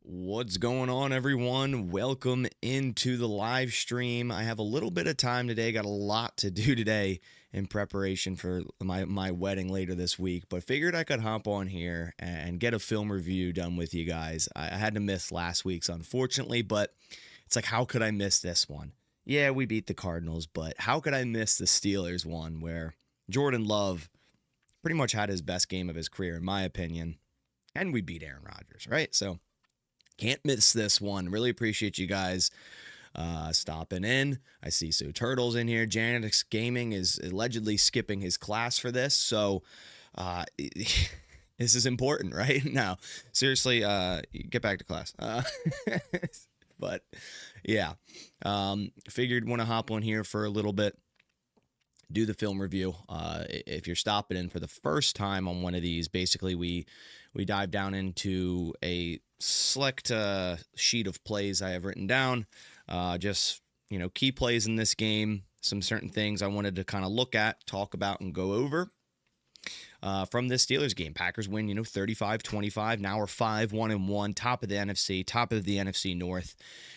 What's going on, everyone? Welcome into the live stream. I have a little bit of time today. Got a lot to do today in preparation for my wedding later this week, but figured I could hop on here and get a film review done with you guys. I had to miss last week's, unfortunately, but it's like, how could I miss this one? Yeah, we beat the Cardinals, but how could I miss the Steelers one where Jordan Love pretty much had his best game of his career, in my opinion, and we beat Aaron Rodgers, right? So can't miss this one. Really appreciate you guys stopping in. I see Turtles in here. Janix Gaming is allegedly skipping his class for this. So this is important, right? Now, seriously, get back to class. But yeah, figured want to hop on here for a little bit, do the film review. If you're stopping in for the first time on one of these, basically we dive down into a select sheet of plays I have written down, just key plays in this game, some certain things I wanted to kind of look at, talk about, and go over from this Steelers game. Packers win 35-25. Now we're 5-1-1, top of the NFC North.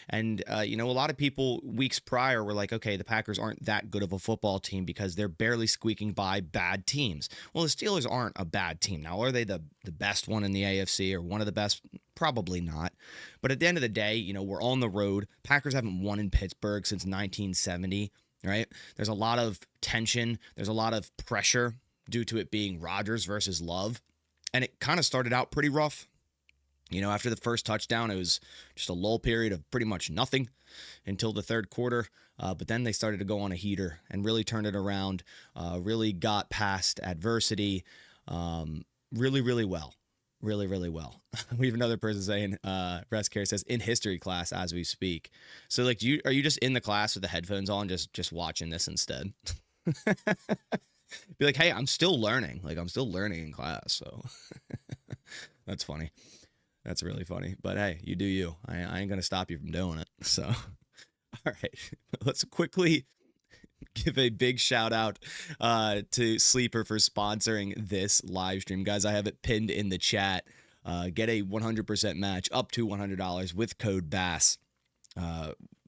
And a lot of people weeks prior were like, okay, the Packers aren't that good of a football team because they're barely squeaking by bad teams. Well, the Steelers aren't a bad team. Now, are they the best one in the AFC or one of the best? Probably not. But at the end of the day, we're on the road. Packers haven't won in Pittsburgh since 1970, right? There's a lot of tension. There's a lot of pressure due to it being Rodgers versus Love. And it kind of started out pretty rough. After the first touchdown, it was just a lull period of pretty much nothing until the third quarter. But then they started to go on a heater and really turned it around, really got past adversity really, really well. Really, really well. We have another person saying, Rest Care says, in history class as we speak. So, are you just in the class with the headphones on, just watching this instead? Be like, hey, I'm still learning. I'm still learning in class. So that's funny. That's really funny. But hey, you do you. I ain't going to stop you from doing it. So, all right, let's quickly give a big shout out to Sleeper for sponsoring this live stream. Guys, I have it pinned in the chat. Get a 100% match up to $100 with code BASS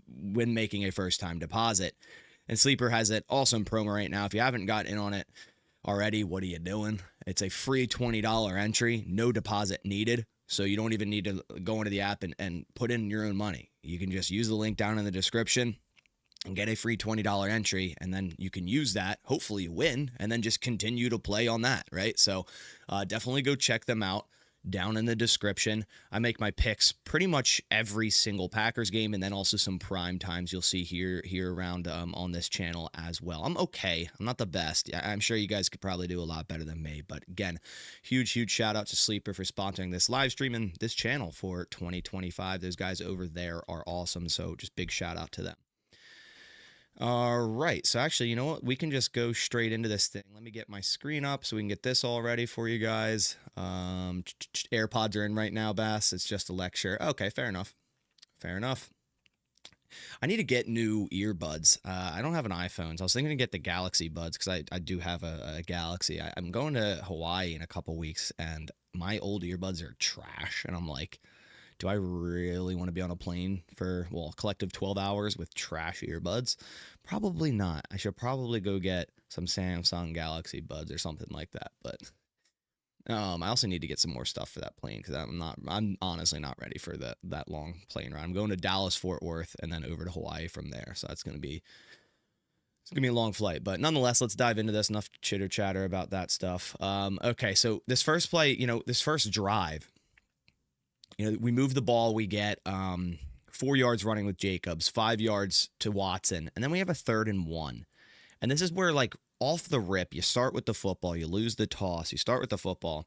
when making a first-time deposit. And Sleeper has an awesome promo right now. If you haven't got in on it already, what are you doing? It's a free $20 entry, no deposit needed. So you don't even need to go into the app and put in your own money. You can just use the link down in the description and get a free $20 entry, and then you can use that. Hopefully you win, and then just continue to play on that, right? So definitely go check them out down in the description. I make my picks pretty much every single Packers game, and then also some prime times you'll see here around on this channel as well. I'm okay. I'm not the best. I'm sure you guys could probably do a lot better than me, but again, huge shout out to Sleeper for sponsoring this live stream and this channel for 2025. Those guys over there are awesome, so just big shout out to them. All right, so actually, you know what? We can just go straight into this thing. Let me get my screen up so we can get this all ready for you guys. AirPods are in right now, Bass. It's just a lecture. Okay, fair enough. I need to get new earbuds. I don't have an iPhone, so I was thinking to get the Galaxy Buds because I do have a Galaxy. I'm going to Hawaii in a couple weeks, and my old earbuds are trash, and I'm like, do I really want to be on a plane for, a collective 12 hours with trash earbuds? Probably not. I should probably go get some Samsung Galaxy Buds or something like that. But I also need to get some more stuff for that plane because I'm honestly not ready for that long plane ride. I'm going to Dallas, Fort Worth, and then over to Hawaii from there. So it's going to be a long flight. But nonetheless, let's dive into this. Enough chitter chatter about that stuff. Okay, so this first play, this first drive, we move the ball. We get 4 yards running with Jacobs, 5 yards to Watson, and then we have a 3rd and 1. And this is where, off the rip, you start with the football, you lose the toss, you start with the football,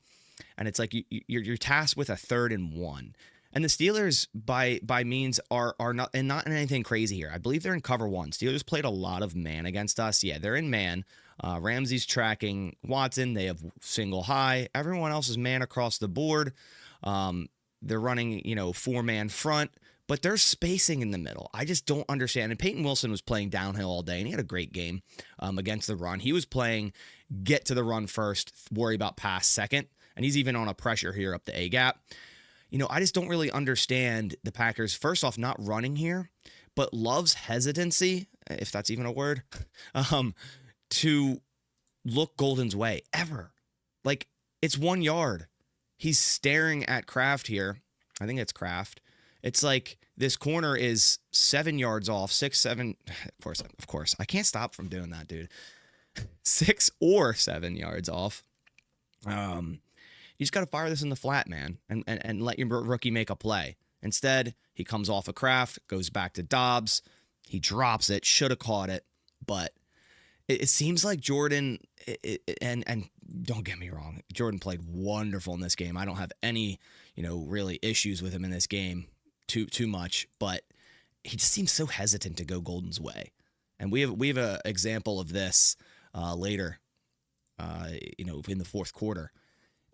and it's like you're tasked with a 3rd and 1. And the Steelers, by means, are not in anything crazy here. I believe they're in cover 1. Steelers played a lot of man against us. Yeah, they're in man. Ramsey's tracking Watson. They have single high. Everyone else is man across the board. They're running, 4-man front, but there's spacing in the middle. I just don't understand. And Peyton Wilson was playing downhill all day, and he had a great game against the run. He was playing get to the run first, worry about pass second, and he's even on a pressure here up the A-gap. I just don't really understand the Packers, first off, not running here, but Love's hesitancy, if that's even a word, to look Golden's way ever. Like, it's 1 yard. He's staring at Kraft here. I think it's Kraft. It's like this corner is 7 yards off, 6, 7. Of course. I can't stop from doing that, dude. 6 or 7 yards off. You just got to fire this in the flat, man, and let your rookie make a play. Instead, he comes off a Kraft, goes back to Dobbs. He drops it, should have caught it, but it seems like Jordan, and don't get me wrong, Jordan played wonderful in this game. I don't have any, really issues with him in this game too much, but he just seems so hesitant to go Golden's way. And we have an example of this later, in the fourth quarter.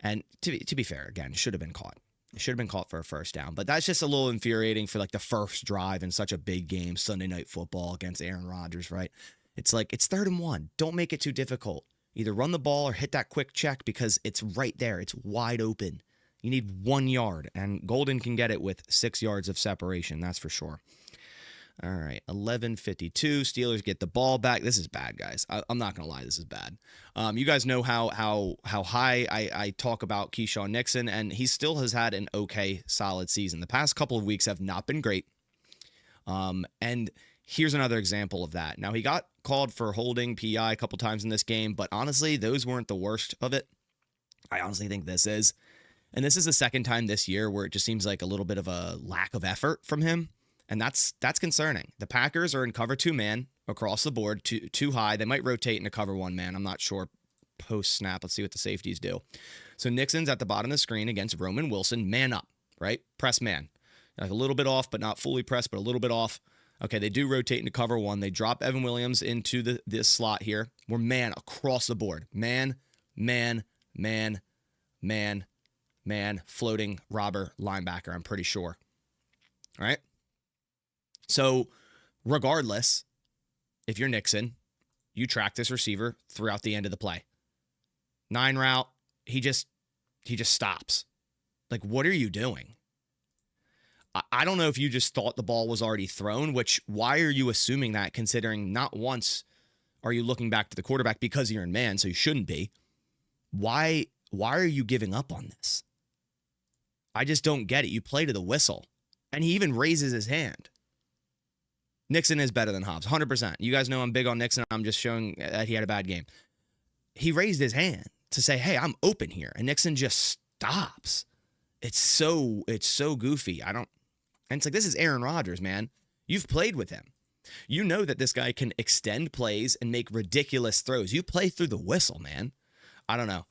And to be fair, again, it should have been caught. It should have been caught for a first down. But that's just a little infuriating for like the first drive in such a big game, Sunday Night Football against Aaron Rodgers, right? It's like, it's 3rd and 1. Don't make it too difficult. Either run the ball or hit that quick check because it's right there. It's wide open. You need 1 yard, and Golden can get it with 6 yards of separation. That's for sure. All right, 11:52. Steelers get the ball back. This is bad, guys. I'm not gonna lie, this is bad. You guys know how high I talk about Keyshawn Nixon, and he still has had an okay, solid season. The past couple of weeks have not been great. And here's another example of that. Now, he got called for holding PI a couple times in this game, but honestly, those weren't the worst of it. I honestly think this is. And this is the second time this year where it just seems like a little bit of a lack of effort from him. And that's concerning. The Packers are in cover 2 man across the board, too high. They might rotate into cover 1 man. I'm not sure post snap. Let's see what the safeties do. So Nixon's at the bottom of the screen against Roman Wilson. Man up, right? Press man. Like a little bit off, but not fully pressed, but a little bit off. Okay, they do rotate into cover 1. They drop Evan Williams into this slot here. We're man across the board. Man, floating robber linebacker, I'm pretty sure. All right? So regardless, if you're Nixon, you track this receiver throughout the end of the play. 9 route, he just stops. Like, what are you doing? I don't know if you just thought the ball was already thrown, which why are you assuming that, considering not once are you looking back to the quarterback because you're in man, so you shouldn't be. Why are you giving up on this? I just don't get it. You play to the whistle. And he even raises his hand. Nixon is better than Hobbs, 100%. You guys know I'm big on Nixon. I'm just showing that he had a bad game. He raised his hand to say, hey, I'm open here. And Nixon just stops. It's so goofy. And it's like, this is Aaron Rodgers, man. You've played with him. You know that this guy can extend plays and make ridiculous throws. You play through the whistle, man. I don't know.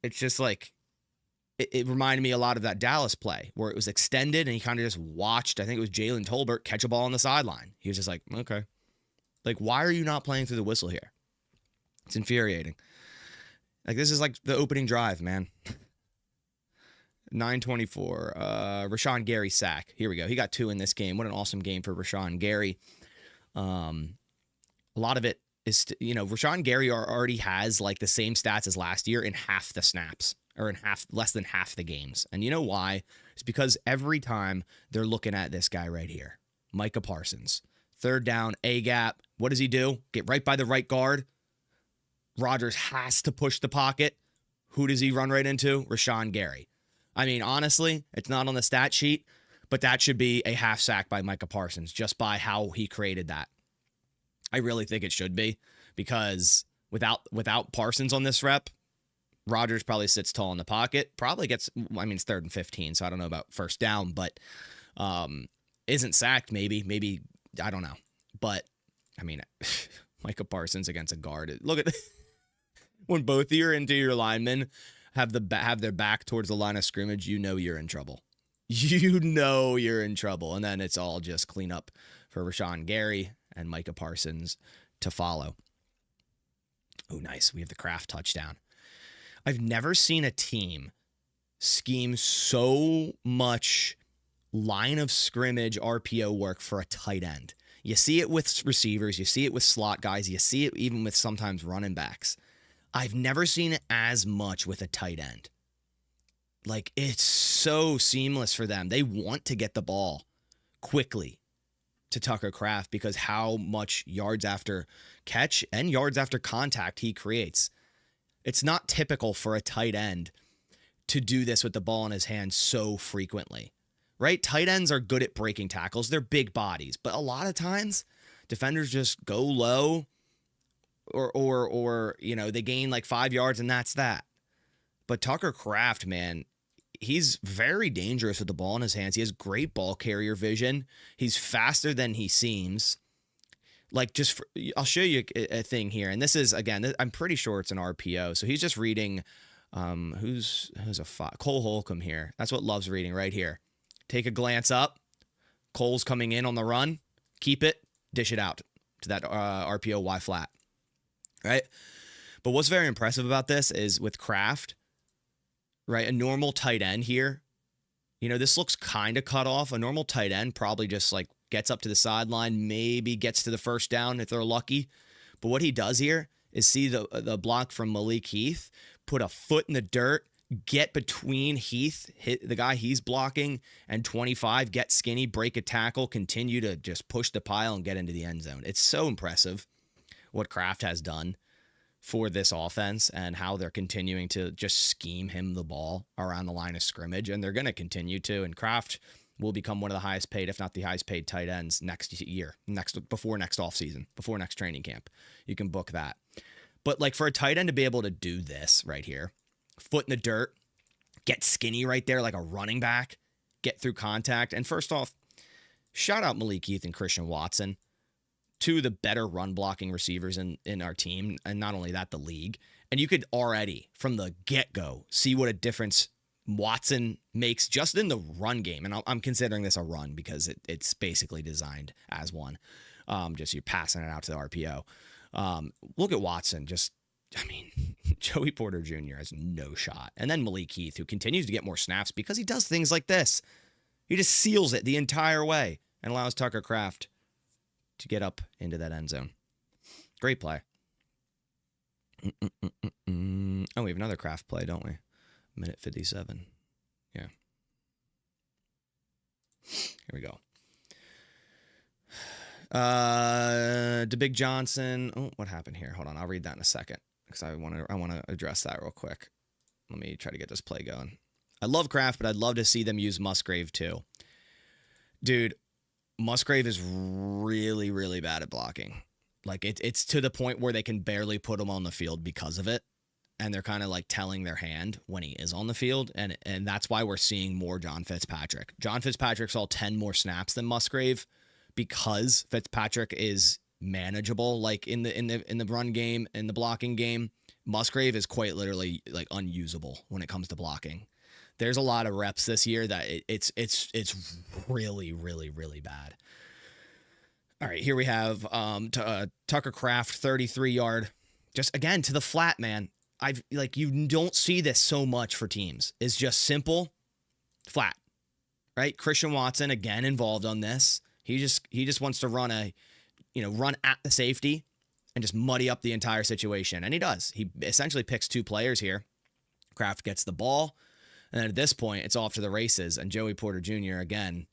It's just like, it reminded me a lot of that Dallas play where it was extended and he kind of just watched, I think it was Jalen Tolbert, catch a ball on the sideline. He was just like, okay. Like, why are you not playing through the whistle here? It's infuriating. Like, this is like the opening drive, man. 9:24. Rashawn Gary sack. Here we go. He got 2 in this game. What an awesome game for Rashawn Gary. A lot of it is, Rashawn Gary already has like the same stats as last year in half the snaps. Or in less than half the games. And you know why? It's because every time they're looking at this guy right here, Micah Parsons. 3rd down, A-gap. What does he do? Get right by the right guard. Rodgers has to push the pocket. Who does he run right into? Rashawn Gary. I mean, honestly, it's not on the stat sheet, but that should be a half sack by Micah Parsons just by how he created that. I really think it should be, because without Parsons on this rep, Rodgers probably sits tall in the pocket, probably gets, I mean, it's 3rd and 15, so I don't know about first down, but isn't sacked maybe, I don't know. But, I mean, Micah Parsons against a guard. Look at when both of your interior linemen have their back towards the line of scrimmage, you know you're in trouble. You know you're in trouble. And then it's all just clean up for Rashawn Gary and Micah Parsons to follow. Oh, nice. We have the Kraft touchdown. I've never seen a team scheme so much line of scrimmage RPO work for a tight end. You see it with receivers. You see it with slot guys. You see it even with sometimes running backs. I've never seen it as much with a tight end. Like, it's so seamless for them. They want to get the ball quickly to Tucker Kraft because how much yards after catch and yards after contact he creates. It's not typical for a tight end to do this with the ball in his hand so frequently, right? Tight ends are good at breaking tackles. They're big bodies, but a lot of times defenders just go low or they gain like 5 yards and that's that. But Tucker Kraft, man, he's very dangerous with the ball in his hands. He has great ball carrier vision. He's faster than he seems. I'll show you a thing here. And this is, again, I'm pretty sure it's an RPO. So he's just reading, who's a Cole Holcomb here. That's what Love's reading right here. Take a glance up. Cole's coming in on the run. Keep it. Dish it out to that RPO Y flat. Right? But what's very impressive about this is with Kraft, right? A normal tight end here. This looks kind of cut off. A normal tight end probably just like gets up to the sideline, maybe gets to the first down if they're lucky. But what he does here is see the block from Malik Heath, put a foot in the dirt, get between Heath, hit the guy he's blocking, and 25, get skinny, break a tackle, continue to just push the pile and get into the end zone. It's so impressive what Kraft has done for this offense and how they're continuing to just scheme him the ball around the line of scrimmage. And they're going to continue to. And Kraft will become one of the highest paid, if not the highest paid tight ends next year, before next offseason, before next training camp. You can book that. But like for a tight end to be able to do this right here, foot in the dirt, get skinny right there like a running back, get through contact. And first off, shout out Malik Heath and Christian Watson, two of the better run blocking receivers in our team. And not only that, the league. And you could already from the get-go see what a difference Watson makes just in the run game. And I'm considering this a run because it's basically designed as one. Just you're passing it out to the RPO. Look at Watson. Joey Porter Jr. has no shot. And then Malik Heath, who continues to get more snaps because he does things like this. He just seals it the entire way and allows Tucker Kraft to get up into that end zone. Great play. Oh, we have another Kraft play, don't we? Minute 57. Yeah. Here we go. To Big Johnson. Oh, what happened here? Hold on. I'll read that in a second because I want to address that real quick. Let me try to get this play going. I love Kraft, but I'd love to see them use Musgrave too. Dude, Musgrave is really, really bad at blocking. Like it's to the point where they can barely put him on the field because of it. And they're kind of like telling their hand when he is on the field. And that's why we're seeing more John Fitzpatrick. John Fitzpatrick saw 10 more snaps than Musgrave because Fitzpatrick is manageable. Like in the run game, in the blocking game, Musgrave is quite literally like unusable when it comes to blocking. There's a lot of reps this year that it's really, really, really bad. All right, here we have Tucker Kraft, 33-yard. Just again to the flat, man. You don't see this so much for teams. It's just simple, flat, right? Christian Watson again involved on this. He just wants to run at the safety and just muddy up the entire situation, and he does. He essentially picks two players here. Kraft gets the ball, and then at this point, it's off to the races. And Joey Porter Jr. again,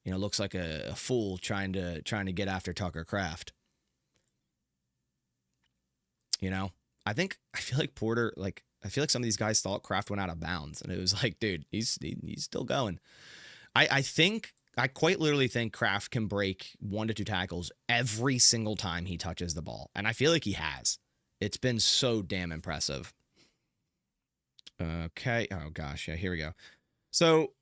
looks like a fool trying to get after Tucker Kraft. I feel like Porter, I feel like some of these guys thought Kraft went out of bounds, and it was like, dude, he's still going. I quite literally think Kraft can break 1 to 2 tackles every single time he touches the ball, and I feel like he has. It's been so damn impressive. Okay. Oh gosh, yeah. Here we go. So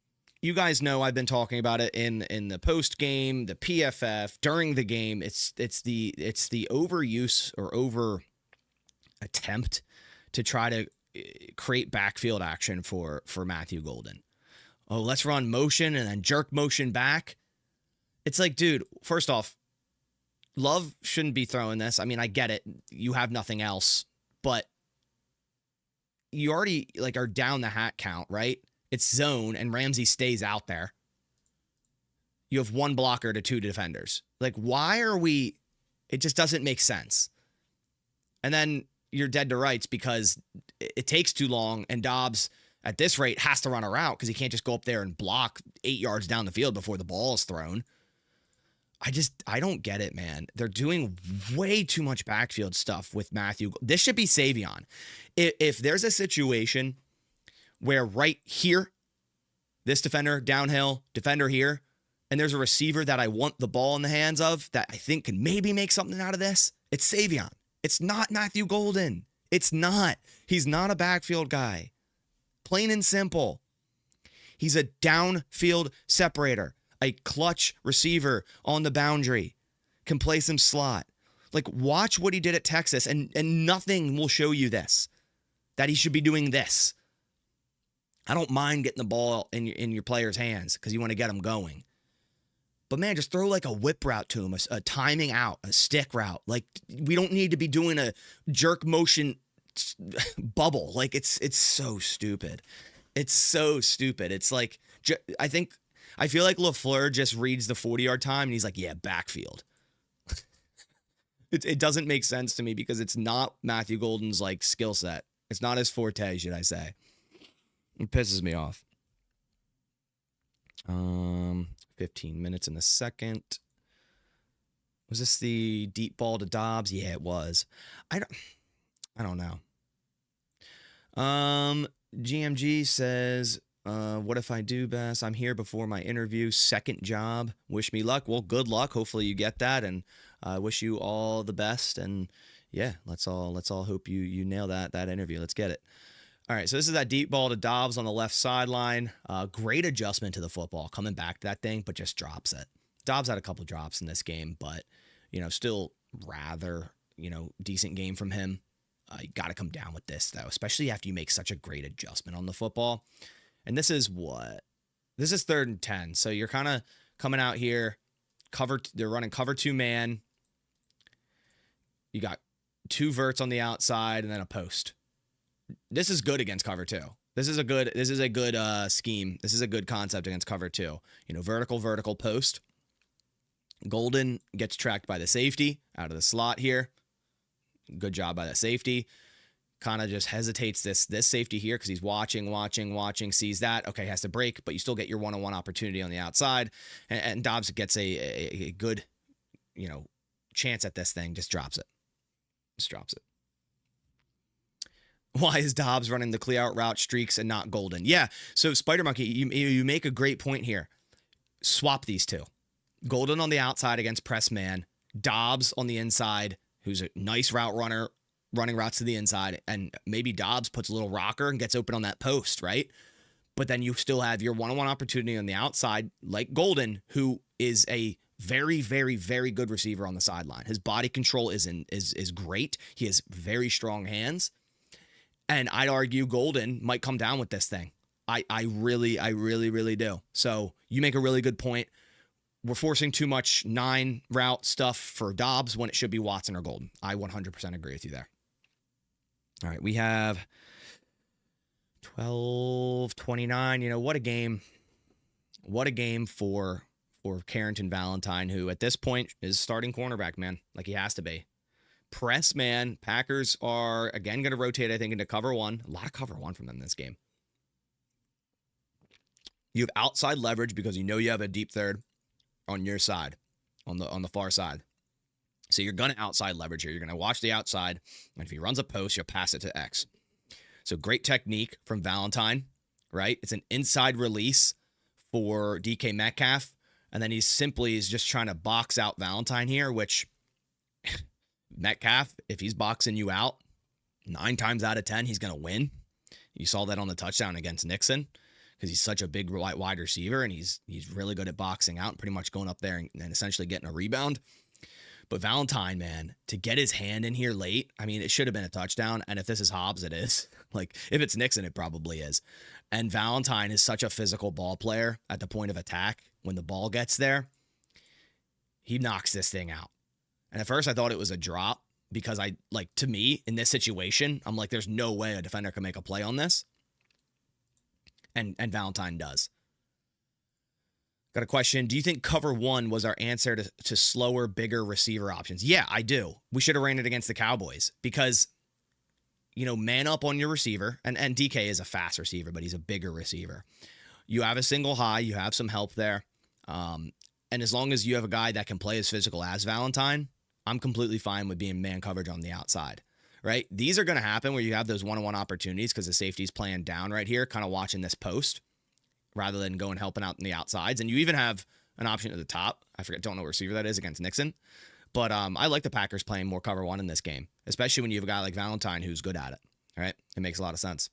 you guys know I've been talking about it in the post game, the PFF, during the game. It's the overuse or over attempt to try to create backfield action for Matthew Golden. Oh, let's run motion and then jerk motion back. It's like, dude, first off, Love shouldn't be throwing this. I mean, I get it. You have nothing else, but you already are down the hat count, right? It's zone and Ramsey stays out there. You have 1 blocker to 2 defenders. Why are we? It just doesn't make sense. And then you're dead to rights because it takes too long, and Dobbs at this rate, has to run a route because he can't just go up there and block 8 yards down the field before the ball is thrown. I don't get it, man. They're doing way too much backfield stuff with Matthew. This should be Savion. If there's a situation where right here, this defender downhill, defender here, and there's a receiver that I want the ball in the hands of that I think can maybe make something out of this, it's Savion. It's not Matthew Golden. It's not. He's not a backfield guy. Plain and simple. He's a downfield separator, a clutch receiver on the boundary, can play some slot. Like, watch what he did at Texas, and nothing will show you this, that he should be doing this. I don't mind getting the ball in your player's hands because you want to get them going. But, man, just throw like a whip route to him, a timing out, a stick route. Like, we don't need to be doing a jerk motion bubble. Like, it's so stupid. It's so stupid. It's like, I feel like LaFleur just reads the 40-yard time and he's like, yeah, backfield. It doesn't make sense to me because it's not Matthew Golden's like skill set. It's not his forte, should I say. It pisses me off. 15 minutes in the second. Was this the deep ball to Dobbs? Yeah, it was. I don't know. GMG says, what if I do best? I'm here before my interview. Second job. Wish me luck. Well, good luck. Hopefully you get that, and I wish you all the best. And yeah, let's all hope you nail that interview. Let's get it. All right, so this is that deep ball to Dobbs on the left sideline. Great adjustment to the football, coming back to that thing, but just drops it. Dobbs had a couple drops in this game, but, still rather, decent game from him. You got to come down with this, though, especially after you make such a great adjustment on the football. And this is what? This is 3rd and 10, so you're kind of coming out here. They're running cover 2 man. You got 2 verts on the outside and then a post. This is good against cover 2. This is a good scheme. This is a good concept against cover 2. Vertical post. Golden gets tracked by the safety out of the slot here. Good job by that safety. Kind of just hesitates this safety here because he's watching, sees that. Okay, has to break, but you still get your one-on-one opportunity on the outside. And Dobbs gets a good, chance at this thing. Just drops it. Why is Dobbs running the clear out route streaks and not Golden? Yeah, so Spider Monkey, you make a great point here. Swap these two. Golden on the outside against press man. Dobbs on the inside, who's a nice route runner, running routes to the inside. And maybe Dobbs puts a little rocker and gets open on that post, right? But then you still have your one-on-one opportunity on the outside, like Golden, who is a very, very, very good receiver on the sideline. His body control is great. He has very strong hands. And I'd argue Golden might come down with this thing. I really, really do. So you make a really good point. We're forcing too much 9 route stuff for Dobbs when it should be Watson or Golden. I 100% agree with you there. All right, we have 12-29. What a game. What a game for Carrington Valentine, who at this point is starting cornerback, man, like he has to be. Press man. Packers are again going to rotate, I think, into cover 1. A lot of cover 1 from them this game. You have outside leverage because you have a deep third on your side, on the far side. So you're going to outside leverage here. You're going to watch the outside, and if he runs a post, you'll pass it to X. So great technique from Valentine, right? It's an inside release for DK Metcalf, and then he's just trying to box out Valentine here, which Metcalf, if he's boxing you out, 9 times out of 10, he's going to win. You saw that on the touchdown against Nixon because he's such a big wide receiver, and he's really good at boxing out and pretty much going up there and essentially getting a rebound. But Valentine, man, to get his hand in here late, I mean, it should have been a touchdown. And if this is Hobbs, it is. Like, if it's Nixon, it probably is. And Valentine is such a physical ball player at the point of attack. When the ball gets there, he knocks this thing out. And at first I thought it was a drop because to me, in this situation, I'm like, there's no way a defender can make a play on this. And Valentine does. Got a question. Do you think cover 1 was our answer to slower, bigger receiver options? Yeah, I do. We should have ran it against the Cowboys because, man up on your receiver. And DK is a fast receiver, but he's a bigger receiver. You have a single high. You have some help there. And as long as you have a guy that can play as physical as Valentine, I'm completely fine with being man coverage on the outside, right? These are going to happen where you have those one-on-one opportunities because the safety's playing down right here, kind of watching this post rather than going helping out in the outsides. And you even have an option at the top. Don't know what receiver that is against Nixon. But I like the Packers playing more cover one in this game, especially when you have a guy like Valentine who's good at it, right? It makes a lot of sense.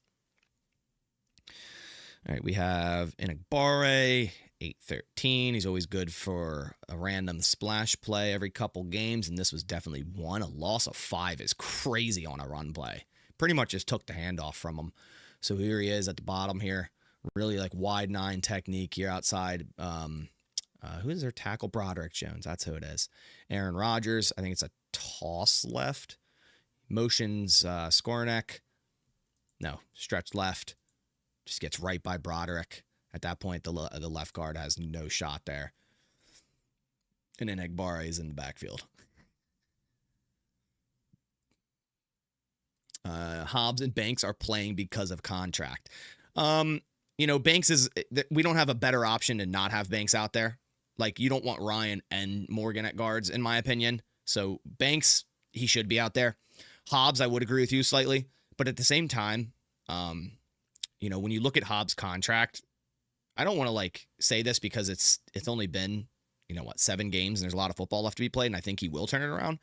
All right, we have Enigbare, 8-13. He's always good for a random splash play every couple games, and this was definitely one. A loss of 5 is crazy on a run play. Pretty much just took the handoff from him. So here he is at the bottom here. Really like wide 9 technique here outside. Who is their tackle? Broderick Jones. That's who it is. Aaron Rodgers. I think it's a toss left. Motions Skornek. No, stretch left. Just gets right by Broderick. At that point, the left guard has no shot there. And then Enigbare is in the backfield. Hobbs and Banks are playing because of contract. Banks is... We don't have a better option to not have Banks out there. Like, you don't want Ryan and Morgan at guards, in my opinion. So, Banks, he should be out there. Hobbs, I would agree with you slightly. But at the same time... when you look at Hobbs' contract, I don't want to say this because it's only been, 7 games and there's a lot of football left to be played, and I think he will turn it around.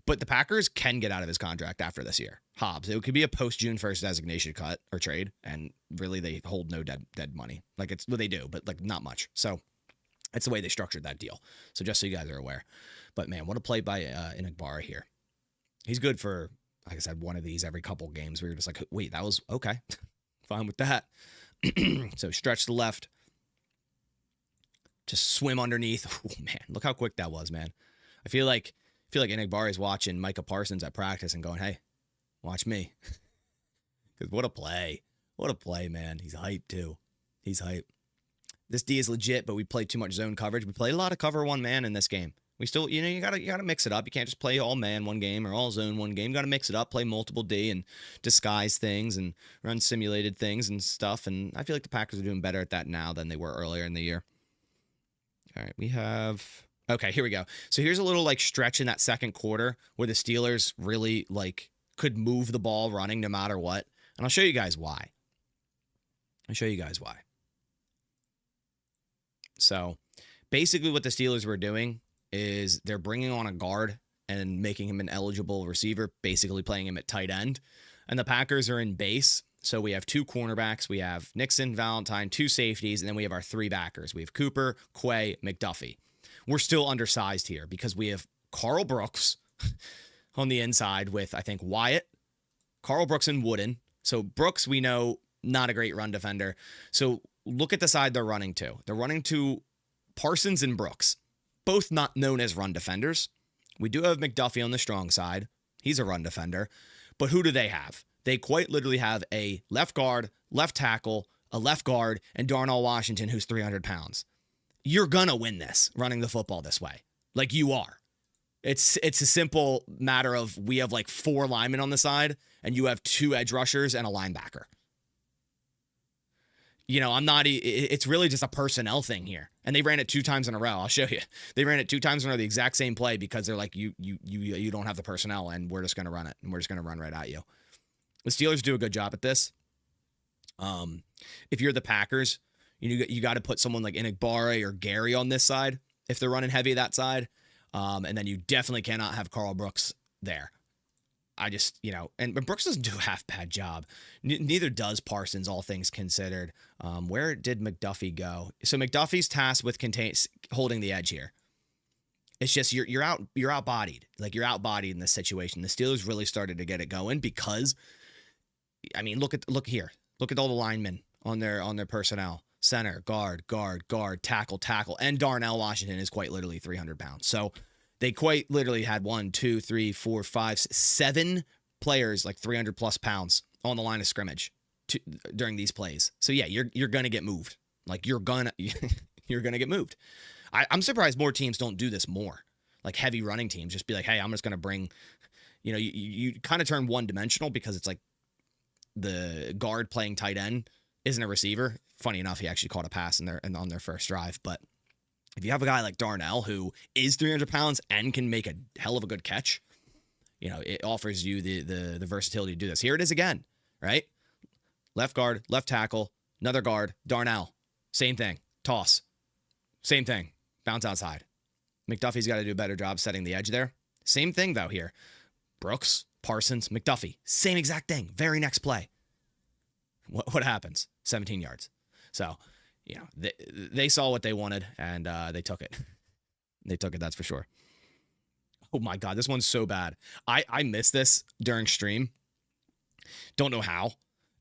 But the Packers can get out of his contract after this year. Hobbs, it could be a post-June 1st designation cut or trade, and really they hold no dead money. It's what they do, but not much. So that's the way they structured that deal. So just so you guys are aware. But man, what a play by Enigbare here. He's good for, like I said, one of these every couple games where you're just like, wait, that was okay. Fine with that. So stretch to the left. Just swim underneath. Oh, man, look how quick that was, man. I feel like Enigbare is watching Micah Parsons at practice and going, hey, watch me. Because what a play. What a play, man. He's hyped, too. He's hyped. This D is legit, but we play too much zone coverage. We play a lot of cover one man in this game. We still, you gotta mix it up. You can't just play all man one game or all zone one game. You gotta mix it up, play multiple D and disguise things and run simulated things and stuff. And I feel like the Packers are doing better at that now than they were earlier in the year. All right, okay, here we go. So here's a little stretch in that second quarter where the Steelers really could move the ball running no matter what. And I'll show you guys why. So basically what the Steelers were doing is they're bringing on a guard and making him an eligible receiver, basically playing him at tight end. And the Packers are in base. So we have 2 cornerbacks. We have Nixon, Valentine, 2 safeties, and then we have our 3 backers. We have Cooper, Quay, McDuffie. We're still undersized here because we have Carl Brooks on the inside with, I think, Wyatt, Carl Brooks, and Wooden. So Brooks, we know, not a great run defender. So look at the side they're running to. They're running to Parsons and Brooks. Both not known as run defenders. We do have McDuffie on the strong side. He's a run defender. But who do they have? They quite literally have a left guard, left tackle, a left guard, and Darnell Washington, who's 300 pounds. You're going to win this running the football this way. You are. It's a simple matter of we have 4 linemen on the side, and you have 2 edge rushers and a linebacker. It's really just a personnel thing here. And they ran it 2 times in a row. I'll show you. They ran it 2 times in a row, the exact same play, because they're like, you don't have the personnel, and we're just going to run it, and we're just going to run right at you. The Steelers do a good job at this. If you're the Packers, you got to put someone like Enigbare or Gary on this side if they're running heavy that side. And then you definitely cannot have Carl Brooks there. I just, and Brooks doesn't do a half bad job. Neither does Parsons, all things considered. Where did McDuffie go? So McDuffie's tasked with holding the edge here. It's just you're outbodied. You're outbodied in this situation. The Steelers really started to get it going because, look here. Look at all the linemen on their personnel. Center, guard, tackle, and Darnell Washington is quite literally 300 pounds. So they quite literally had 1, 2, 3, 4, 5, 7 players 300 plus pounds on the line of scrimmage during these plays. So yeah, you're gonna get moved. You're gonna get moved. I'm surprised more teams don't do this more. Heavy running teams just be like, hey, I'm just gonna bring. You kind of turn one dimensional because it's the guard playing tight end isn't a receiver. Funny enough, he actually caught a pass on their first drive. But if you have a guy like Darnell who is 300 pounds and can make a hell of a good catch, it offers you the versatility to do this. Here it is again, right? Left guard, left tackle, another guard, Darnell. Same thing. Toss. Same thing. Bounce outside. McDuffie's got to do a better job setting the edge there. Same thing, though, here. Brooks, Parsons, McDuffie. Same exact thing. Very next play. What happens? 17 yards. So, they saw what they wanted, and they took it. They took it, that's for sure. Oh, my God. This one's so bad. I missed this during stream. Don't know how.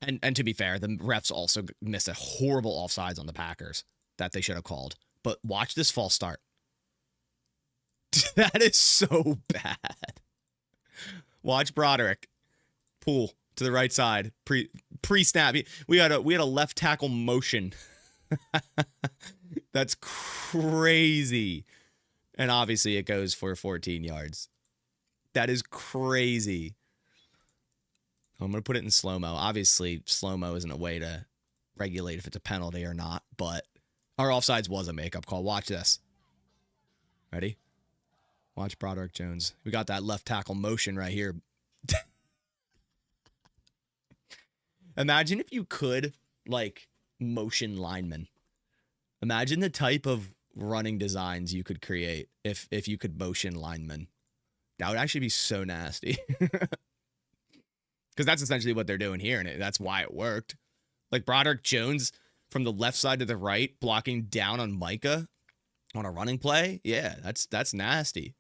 And to be fair, the refs also missed a horrible offsides on the Packers that they should have called. But watch this false start. That is so bad. Watch Broderick pull to the right side pre-snap. We had a left tackle motion. That's crazy. And obviously it goes for 14 yards. That is crazy. I'm going to put it in slow-mo. Obviously, slow-mo isn't a way to regulate if it's a penalty or not, but our offsides was a makeup call. Watch this. Ready? Watch Broderick Jones. We got that left tackle motion right here. Imagine if you could, motion linemen. Imagine the type of running designs you could create if you could motion linemen. That would actually be so nasty. Because that's essentially what they're doing here, and that's why it worked. Like Broderick Jones from the left side to the right, blocking down on Micah on a running play. Yeah, that's nasty.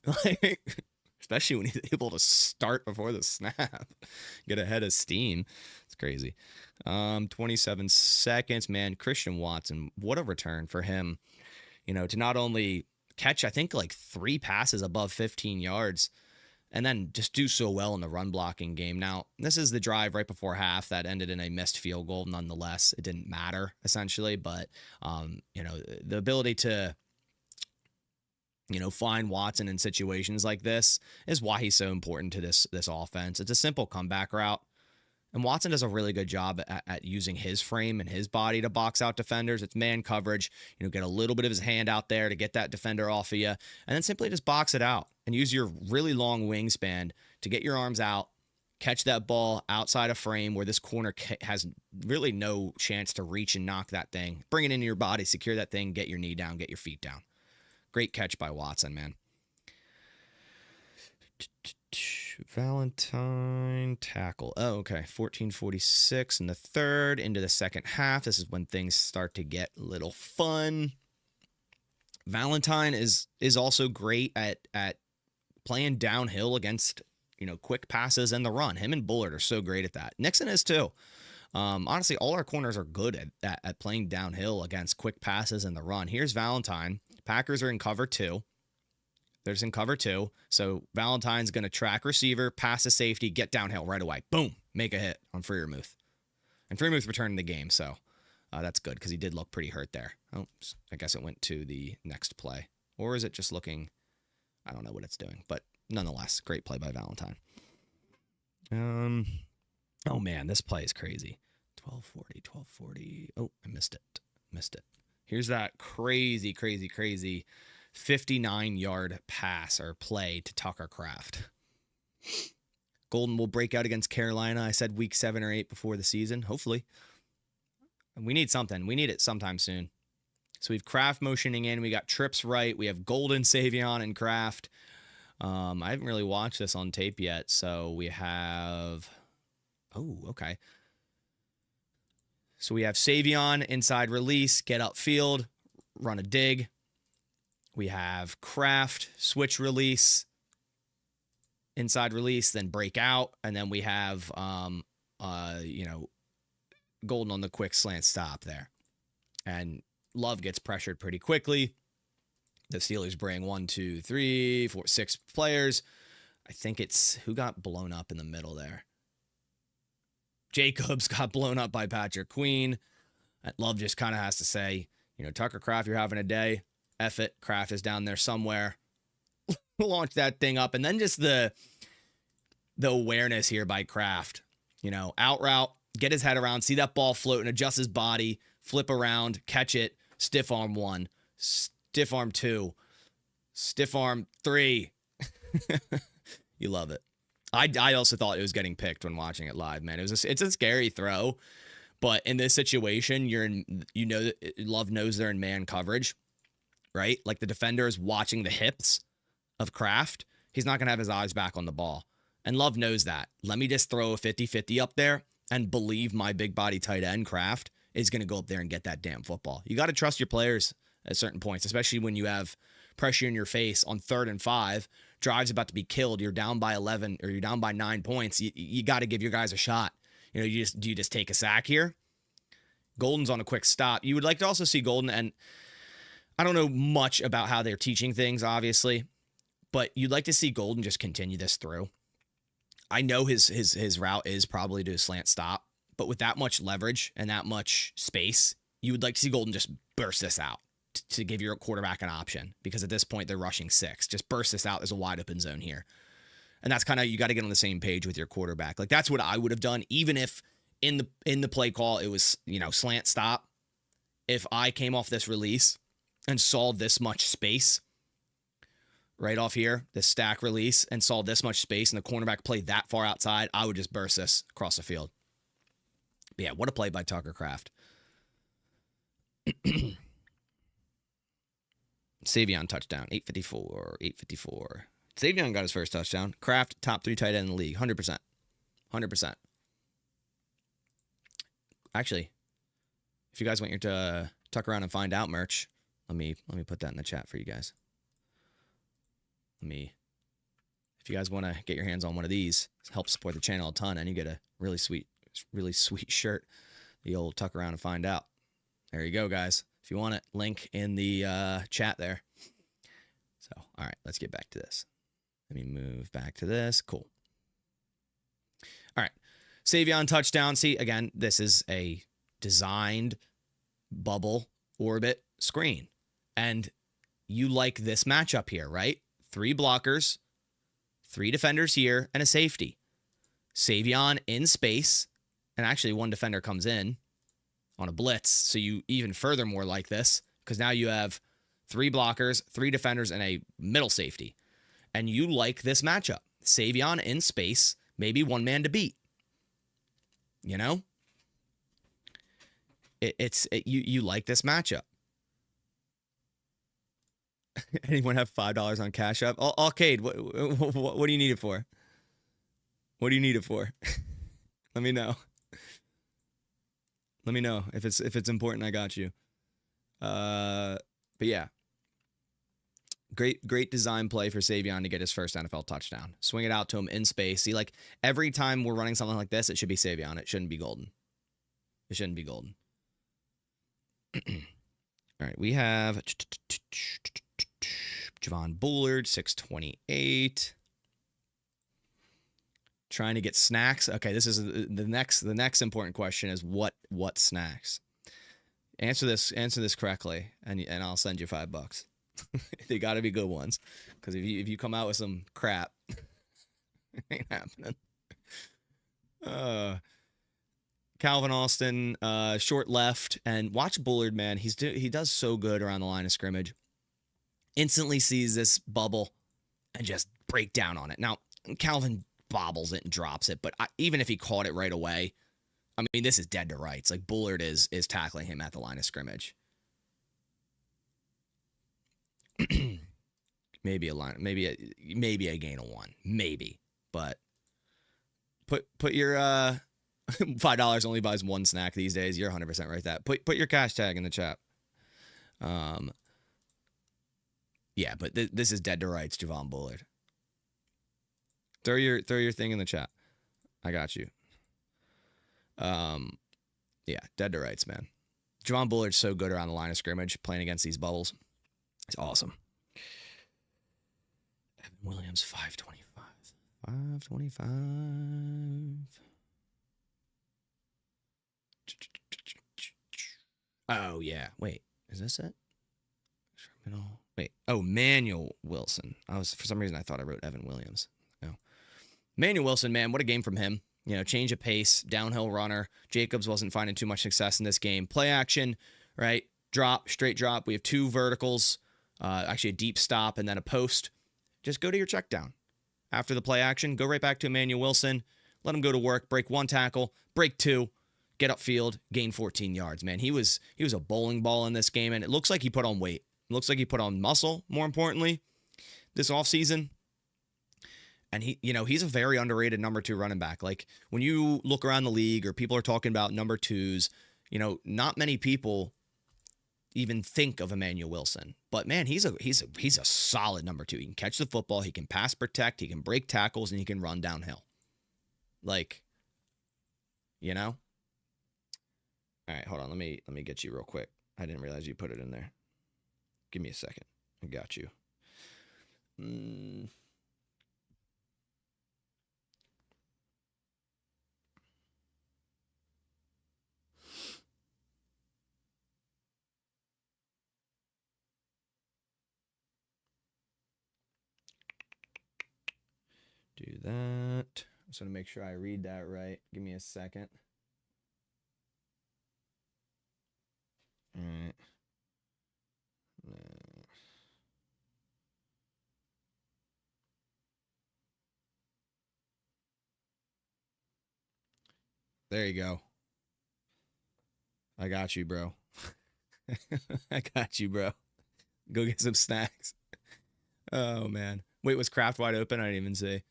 Especially when he's able to start before the snap, get ahead of steam. It's crazy. 27 seconds, man. Christian Watson, what a return for him. To not only catch, I think 3 passes above 15 yards, and then just do so well in the run blocking game. Now, this is the drive right before half that ended in a missed field goal. Nonetheless, it didn't matter essentially, but the ability to find Watson in situations like this is why he's so important to this offense. It's a simple comeback route. And Watson does a really good job at using his frame and his body to box out defenders. It's man coverage, get a little bit of his hand out there to get that defender off of you, and then simply just box it out and use your really long wingspan to get your arms out, catch that ball outside of frame where this corner has really no chance to reach and knock that thing. Bring it into your body, secure that thing, get your knee down, get your feet down. Great catch by Watson, man. Valentine tackle. Oh, okay. 14:46 in the third into the second half. This is when things start to get a little fun. Valentine is also great at playing downhill against quick passes and the run. Him and Bullard are so great at that. Nixon is too. Honestly, all our corners are good at playing downhill against quick passes and the run. Here's Valentine. Packers are in cover 2. They're just in cover 2. So Valentine's going to track receiver, pass a safety, get downhill right away. Boom. Make a hit on Freiermuth. And Freiermuth returned the game, so that's good because he did look pretty hurt there. Oh, I guess it went to the next play. Or is it just looking? I don't know what it's doing. But nonetheless, great play by Valentine. Oh, man, this play is crazy. 12:40. Oh, I missed it. Here's that crazy 59-yard pass or play to Tucker Kraft. Golden will break out against Carolina. I said week 7 or 8 before the season. Hopefully. We need something. We need it sometime soon. So we have Kraft motioning in. We got trips right. We have Golden, Savion, and Kraft. I haven't really watched this on tape yet. So we have... Oh, okay. So we have Savion, inside release, get upfield, run a dig. We have Kraft, switch release, inside release, then break out. And then we have, Golden on the quick slant stop there. And Love gets pressured pretty quickly. The Steelers bring 1, 2, 3, 4, 6 players. I think it's who got blown up in the middle there. Jacobs got blown up by Patrick Queen. Love just kind of has to say, Tucker Kraft, you're having a day. F it. Kraft is down there somewhere. Launch that thing up. And then just the awareness here by Kraft. Out route, get his head around, see that ball float and adjust his body, flip around, catch it, stiff arm 1, stiff arm 2, stiff arm 3. You love it. I also thought it was getting picked when watching it live, man. It's a scary throw, but in this situation, Love knows they're in man coverage, right? Like the defender is watching the hips of Kraft. He's not going to have his eyes back on the ball. And Love knows that. Let me just throw a 50-50 up there and believe my big body tight end, Kraft, is going to go up there and get that damn football. You got to trust your players at certain points, especially when you have pressure in your face on 3rd and 5. Drive's about to be killed. You're down by 11 or you're down by 9 points. You got to give your guys a shot. Do you just take a sack here? Golden's on a quick stop. You would like to also see Golden, and I don't know much about how they're teaching things, obviously, but you'd like to see Golden just continue this through. I know his route is probably to a slant stop, but with that much leverage and that much space, you would like to see Golden just burst this out to give your quarterback an option, because at this point they're rushing 6. Just burst this out. There's a wide open zone here. And that's kind of, you got to get on the same page with your quarterback. Like that's what I would have done, even if in the play call it was, slant stop. If I came off this release and saw this much space right off here, this stack release, and saw this much space and the cornerback played that far outside, I would just burst this across the field. But yeah, what a play by Tucker Kraft. Savion touchdown, 854. Savion got his first touchdown. Kraft, top 3 tight end in the league, 100%. 100%. Actually, if you guys want your tuck around and find out merch, let me put that in the chat for you guys. If you guys want to get your hands on one of these, help support the channel a ton, and you get a really sweet shirt. The old tuck around and find out. There you go, guys. If you want it, link in the chat there. So, all right, let's get back to this. Let me move back to this. Cool. All right. Savion touchdown. See, again, this is a designed bubble orbit screen. And you like this matchup here, right? 3 blockers, 3 defenders here, and a safety. Savion in space, and actually 1 defender comes in on a blitz, so you even furthermore like this, because now you have 3 blockers, 3 defenders, and a middle safety. And you like this matchup. Savion in space, maybe 1 man to beat. You like this matchup. Anyone have $5 on Cash App? Arcade, what do you need it for? What do you need it for? Let me know. Let me know if it's important. I got you. But yeah, great design play for Savion to get his first NFL touchdown. Swing it out to him in space. See, like every time we're running something like this, it should be Savion. It shouldn't be Golden. It shouldn't be Golden. All right, we have Javon Bullard, 628. Trying to get snacks. Okay, this is the next important question is what snacks? Answer this correctly, and I'll send you $5. They got to be good ones, because if you come out with some crap, it ain't happening. Calvin Austin, short left, and watch Bullard, man. He does so good around the line of scrimmage. Instantly sees this bubble and just break down on it. Now Calvin bobbles it and drops it, but even if he caught it right away, I mean, this is dead to rights. Like Bullard is tackling him at the line of scrimmage. Maybe a gain of 1, maybe, but put your $5 only buys 1 snack these days. You're 100% right. That put your cash tag in the chat. Yeah, but this is dead to rights, Javon Bullard. Throw your thing in the chat. I got you. Yeah, dead to rights, man. Javon Bullard's so good around the line of scrimmage, playing against these bubbles. It's awesome. Evan Williams, 525. 525. Oh, yeah. Wait, is this it? Wait. Oh, Manuel Wilson. For some reason, I thought I wrote Evan Williams. No. Manuel Wilson, man, what a game from him. change of pace, downhill runner. Jacobs wasn't finding too much success in this game. Play action, right? Drop, straight drop. We have 2 verticals, actually a deep stop and then a post. Just go to your check down. After the play action, go right back to Emmanuel Wilson. Let him go to work, break 1 tackle, break 2, get upfield, gain 14 yards. Man, he was a bowling ball in this game, and it looks like he put on weight. It looks like he put on muscle, more importantly, this offseason. And he's a very underrated number 2 running back. Like, when you look around the league or people are talking about number 2s, not many people even think of Emmanuel Wilson. But man, he's a solid number 2. He can catch the football, he can pass protect, he can break tackles, and he can run downhill. Like, All right, hold on. Let me get you real quick. I didn't realize you put it in there. Give me a second. I got you. Do that. I just want to make sure I read that right. Give me a second. All right. There you go. I got you, bro. I got you, bro. Go get some snacks. Oh, man. Wait, was Kraft wide open? I didn't even see.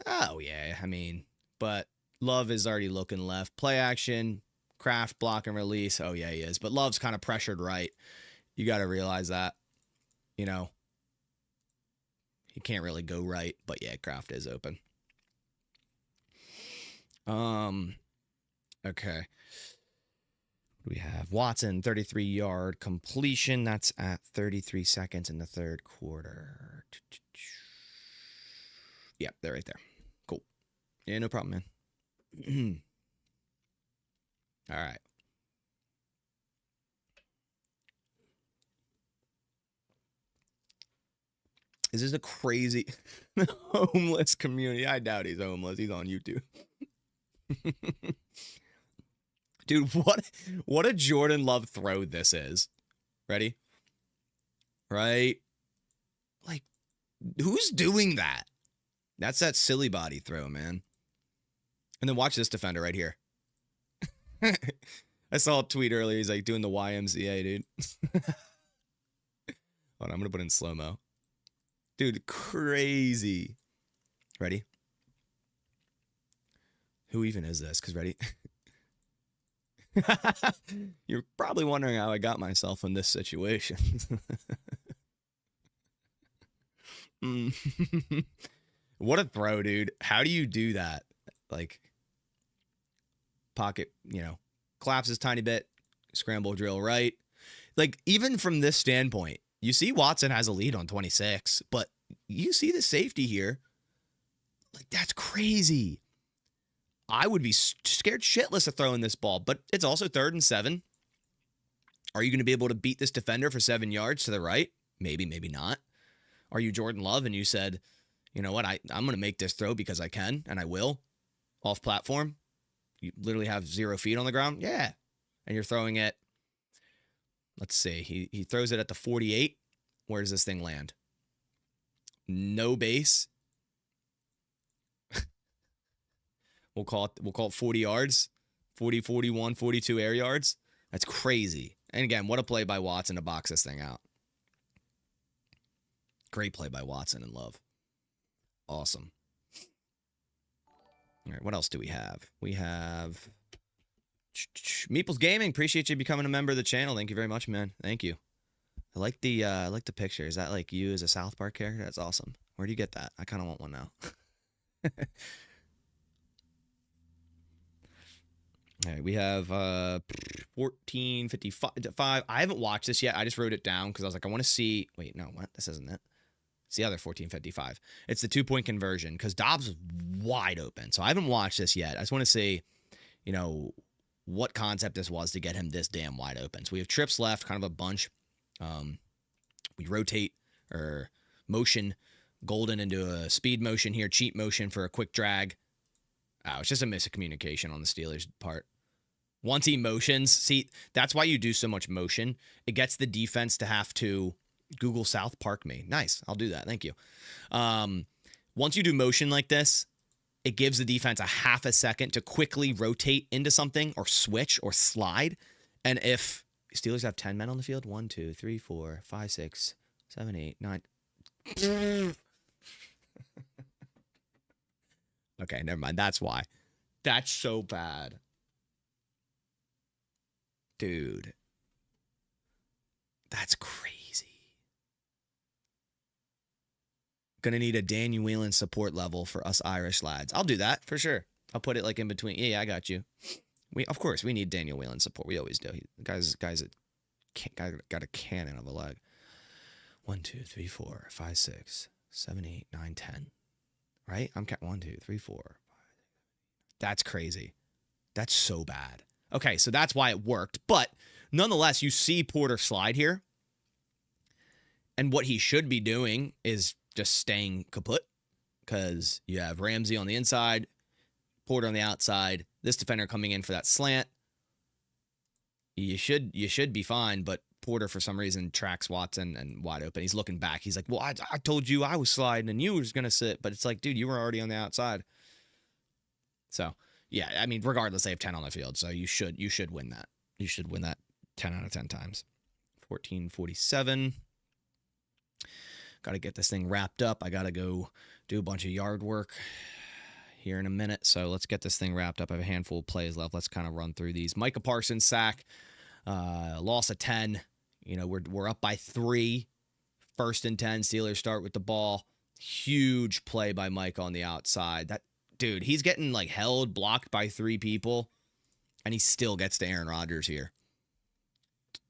Oh, yeah. I mean, but Love is already looking left. Play action, Kraft block and release. Oh, yeah, he is. But Love's kind of pressured right. You got to realize that. He can't really go right. But, yeah, Kraft is open. Okay. What do we have? Watson, 33-yard completion. That's at 33 seconds in the 3rd quarter. Yep, they're right there. Cool. Yeah, no problem, man. All right. This is a crazy homeless community. I doubt he's homeless. He's on YouTube. Dude, what a Jordan Love throw this is. Ready? Right? Like, who's doing that? That's that silly body throw, man. And then watch this defender right here. I saw a tweet earlier. He's like doing the YMCA, dude. Hold on, I'm going to put in slow-mo. Dude, crazy. Ready? Who even is this? Because ready? You're probably wondering how I got myself in this situation. What a throw, dude. How do you do that? Like, pocket, collapses tiny bit, scramble drill right. Like, even from this standpoint, you see Watson has a lead on 26, but you see the safety here. Like, that's crazy. I would be scared shitless of throwing this ball, but it's also 3rd and 7. Are you going to be able to beat this defender for 7 yards to the right? Maybe, maybe not. Are you Jordan Love and you said, you know what, I'm going to make this throw because I can, and I will, off platform? You literally have 0 feet on the ground? Yeah. And you're throwing it, let's see, he throws it at the 48. Where does this thing land? No base. We'll call it 40 yards, 40, 41, 42 air yards. That's crazy. And again, what a play by Watson to box this thing out. Great play by Watson and Love. Awesome. All right, what else do we have? We have Meeples Gaming. Appreciate you becoming a member of the channel. Thank you very much, man. Thank you. I like the picture. Is that like you as a South Park character? That's awesome. Where do you get that? I kind of want one now. All right, we have 14:55. I haven't watched this yet. I just wrote it down because I was like, I want to see. Wait, no, what? This isn't it. It's the other 14:55. It's the 2-point conversion because Dobbs was wide open. So I haven't watched this yet. I just want to see, what concept this was to get him this damn wide open. So we have trips left, kind of a bunch. We rotate or motion Golden into a speed motion here, cheat motion for a quick drag. Oh, it's just a miscommunication on the Steelers' part. Once he motions, see, that's why you do so much motion. It gets the defense to have to Google South Park me. Nice. I'll do that. Thank you. Once you do motion like this, it gives the defense a half a second to quickly rotate into something or switch or slide. And if Steelers have 10 men on the field, 1, 2, 3, 4, 5, 6, 7, 8, 9. Okay, never mind. That's why. That's so bad. Dude. That's crazy. Gonna need a Daniel Whelan support level for us Irish lads. I'll do that for sure. I'll put it like in between. Yeah, I got you. Of course, we need Daniel Whelan support. We always do. Guys got a cannon of a leg. 1, 2, 3, 4, 5, 6, 7, 8, 9, 10. Right? I'm counting 1, 2, 3, 4, 5. That's crazy. That's so bad. Okay, so that's why it worked. But nonetheless, you see Porter slide here. And what he should be doing is just staying kaput, because you have Ramsey on the inside, Porter on the outside, this defender coming in for that slant. You should be fine, but Porter, for some reason, tracks Watson and wide open. He's looking back. He's like, well, I told you I was sliding and you were going to sit. But it's like, dude, you were already on the outside. So, yeah, I mean, regardless, they have 10 on the field. So you should win that. You should win that 10 out of 10 times. 14:47. Got to get this thing wrapped up. I got to go do a bunch of yard work here in a minute. So let's get this thing wrapped up. I have a handful of plays left. Let's kind of run through these. Micah Parsons sack, loss of 10. You know, we're up by 3. 1st and 10. Steelers start with the ball. Huge play by Micah on the outside. That dude, he's getting like held, blocked by 3 people, and he still gets to Aaron Rodgers here.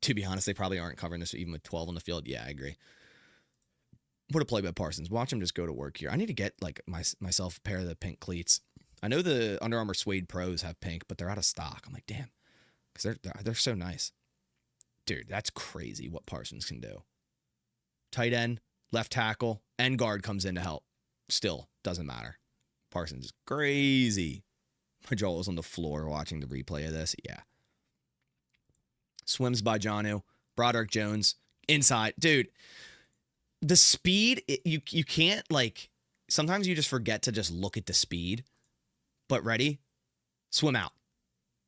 To be honest, they probably aren't covering this even with 12 on the field. Yeah, I agree. What a play by Parsons. Watch him just go to work here. I need to get like myself a pair of the pink cleats. I know the Under Armour Suede Pros have pink, but they're out of stock. I'm like, damn, because they're so nice. Dude, that's crazy what Parsons can do. Tight end, left tackle, and guard comes in to help. Still, doesn't matter. Parsons is crazy. My jaw was on the floor watching the replay of this. Yeah. Swims by Jonnu. Broderick Jones. Inside. Dude, the speed, you can't, like, sometimes you just forget to just look at the speed. But ready? Swim out.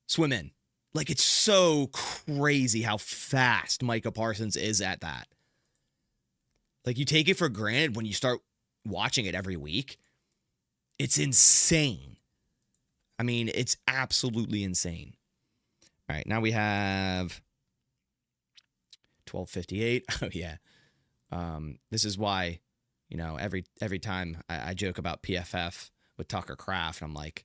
Swim in. Like, it's so crazy how fast Micah Parsons is at that. Like, you take it for granted when you start watching it every week. It's insane. I mean, it's absolutely insane. All right, now we have 12:58. Oh, yeah. This is why, you know, every time I joke about PFF with Tucker Kraft, I'm like,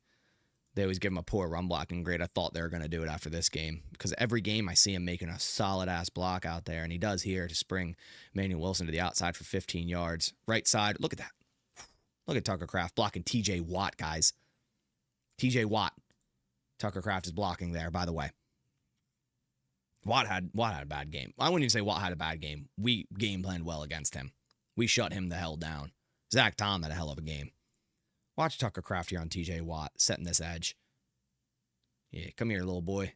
they always give him a poor run blocking grade. I thought they were going to do it after this game, because every game I see him making a solid-ass block out there, and he does here to spring Emmanuel Wilson to the outside for 15 yards. Right side, look at that. Look at Tucker Kraft blocking TJ Watt, guys. TJ Watt. Tucker Kraft is blocking there, by the way. Watt had a bad game. I wouldn't even say Watt had a bad game. We game planned well against him. We shut him the hell down. Zach Tom had a hell of a game. Watch Tucker Kraft here on TJ Watt, setting this edge. Yeah, come here, little boy.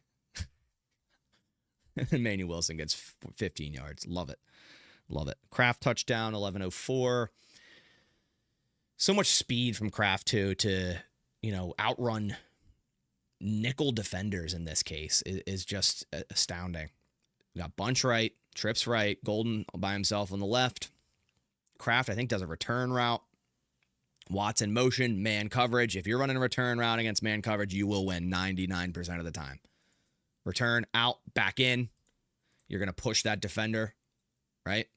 Emmanuel Wilson gets 15 yards. Love it. Love it. Kraft touchdown, 11:04. So much speed from Kraft, too, to, you know, outrun nickel defenders in this case is just astounding. We got Bunch right, Trips right, Golden by himself on the left. Kraft, I think, does a return route. Watts in motion, man coverage. If you're running a return route against man coverage, you will win 99% of the time. Return, out, back in. You're going to push that defender, right?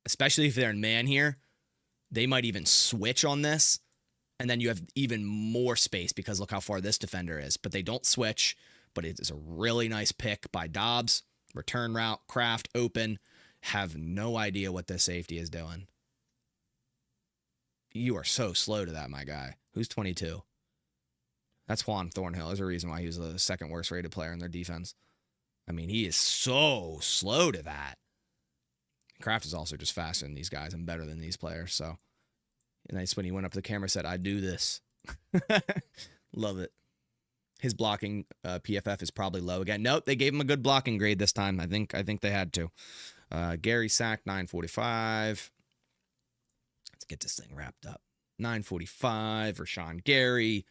Especially if they're in man here. They might even switch on this, and then you have even more space because look how far this defender is. But they don't switch, but it is a really nice pick by Dobbs. Return route, Kraft, open. Have no idea what this safety is doing. You are so slow to that, my guy. Who's 22? That's Juan Thornhill. There's a reason why he was the second worst rated player in their defense. I mean, he is so slow to that. Kraft is also just faster than these guys and better than these players. So, and that's when he went up to the camera and said, I do this. Love it. His blocking PFF is probably low again. Nope, they gave him a good blocking grade this time. I think they had to. Gary sack 945. Let's get this thing wrapped up. 945. Rashawn Gary.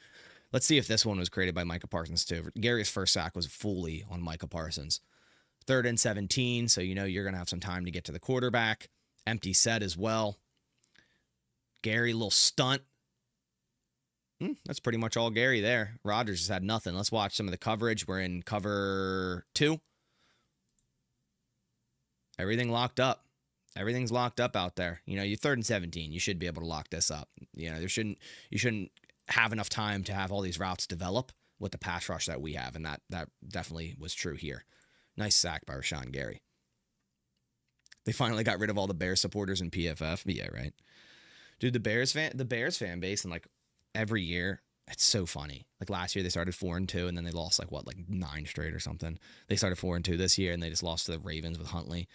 Let's see if this one was created by Micah Parsons too. Gary's first sack was fully on Micah Parsons. 3rd and 17, so you know you're going to have some time to get to the quarterback. Empty set as well. Gary, little stunt. That's pretty much all Gary there. Rodgers has had nothing. Let's watch some of the coverage. We're in cover 2. Everything locked up. Everything's locked up out there. You know, you're 3rd and 17. You should be able to lock this up. You know, you shouldn't have enough time to have all these routes develop with the pass rush that we have, and that definitely was true here. Nice sack by Rashawn Gary. They finally got rid of all the Bears supporters in PFF. Yeah, right. Dude, the Bears fan base, and like every year, it's so funny. Like last year they started 4-2, and then they lost like 9 straight or something. They started 4-2 this year, and they just lost to the Ravens with Huntley.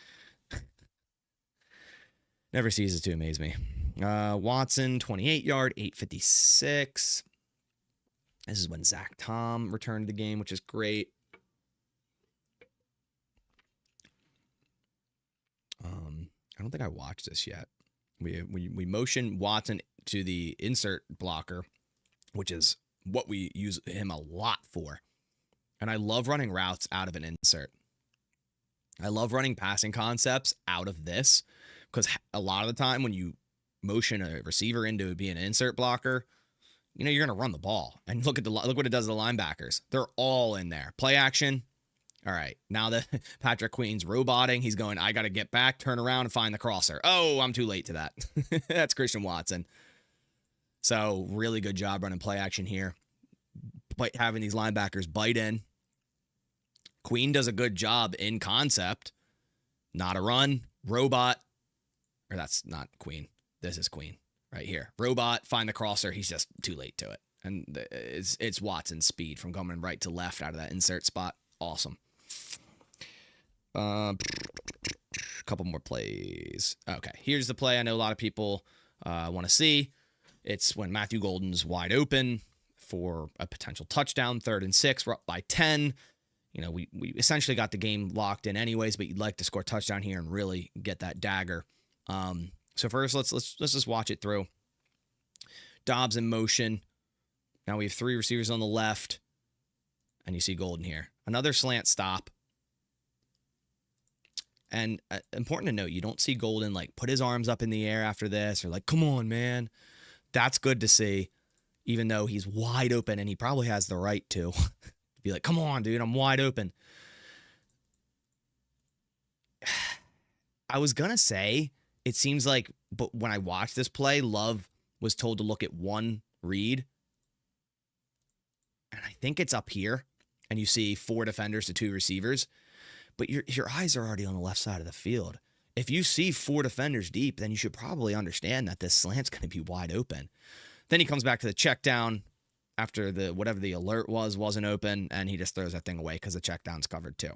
Never ceases to amaze me. Watson, 28-yard, 856. This is when Zach Tom returned to the game, which is great. I don't think I watched this yet. We motion Watson to the insert blocker, which is what we use him a lot for. And I love running routes out of an insert. I love running passing concepts out of this because a lot of the time when you motion a receiver into being an insert blocker, you know, you're going to run the ball. And look what it does to the linebackers. They're all in there. Play action. All right, now that Patrick Queen's roboting, he's going, I got to get back, turn around, and find the crosser. Oh, I'm too late to that. That's Christian Watson. So really good job running play action here. Having these linebackers bite in. Queen does a good job in concept. Not a run. Robot. Or that's not Queen. This is Queen right here. Robot, find the crosser. He's just too late to it. And it's Watson's speed from coming right to left out of that insert spot. Awesome. Couple more plays. Okay, here's the play I know a lot of people want to see. It's when Matthew Golden's wide open for a potential touchdown, 3rd and 6. We're up by 10. You know, we essentially got the game locked in anyways, but you'd like to score a touchdown here and really get that dagger. So first, let's just watch it through. Dobbs in motion. Now we have 3 receivers on the left, and you see Golden here. Another slant stop. And important to note, you don't see Golden like put his arms up in the air after this or like, come on, man. That's good to see, even though he's wide open and he probably has the right to be like, come on, dude, I'm wide open. I was going to say, it seems like, but when I watched this play, Love was told to look at one read. And I think it's up here. And you see 4 defenders to 2 receivers. But your eyes are already on the left side of the field. If you see 4 defenders deep, then you should probably understand that this slant's going to be wide open. Then he comes back to the check down after whatever the alert wasn't open, and he just throws that thing away because the check down's covered too.